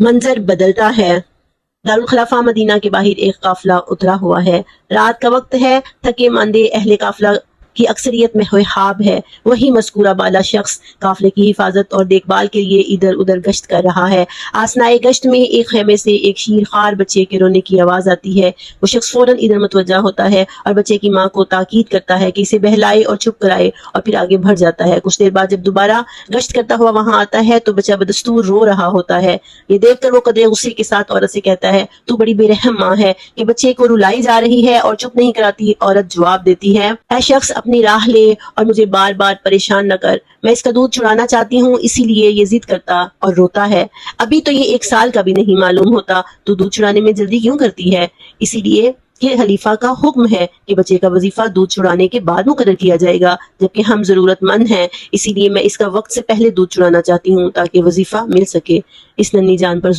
منظر بدلتا ہے۔ دارل خلافہ مدینہ کے باہر ایک قافلہ اترا ہوا ہے۔ رات کا وقت ہے، تھکے ماندے اہل قافلہ کی اکثریت میں خواب ہے۔ وہی مذکورہ بالا شخص قافلے کی حفاظت اور دیکھ بھال کے لیے ادھر ادھر گشت کر رہا ہے۔ آثنائے گشت میں ایک خیمے سے ایک شیر خوار بچے کے رونے کی آواز آتی ہے۔ وہ شخص فوراً ادھر متوجہ ہوتا ہے اور بچے کی ماں کو تاکید کرتا ہے کہ اسے بہلائے اور چپ کرائے، اور پھر آگے بڑھ جاتا ہے۔ کچھ دیر بعد جب دوبارہ گشت کرتا ہوا وہاں آتا ہے تو بچہ بدستور رو رہا ہوتا ہے۔ یہ دیکھ کر وہ قدرے غصے کے ساتھ عورت سے کہتا ہے، تو بڑی بے رحم ماں ہے کہ بچے کو رلائی جا رہی ہے اور چپ نہیں کراتی۔ عورت جواب دیتی ہے، اے شخص اپنی راہ لے اور مجھے بار بار پریشان نہ کر، میں اس کا دودھ چھڑانا چاہتی ہوں، اسی لیے یہ ضد کرتا اور روتا ہے۔ ابھی تو یہ 1 سال کا بھی نہیں معلوم ہوتا، تو دودھ چھڑانے میں جلدی کیوں کرتی ہے؟ اسی لیے کہ خلیفہ کا حکم ہے کہ بچے کا وظیفہ دودھ چھڑانے کے بعد مقرر کیا جائے گا، جبکہ ہم ضرورت مند ہیں، اسی لیے میں اس کا وقت سے پہلے دودھ چھڑانا چاہتی ہوں تاکہ وظیفہ مل سکے۔ اس ننھی جان پر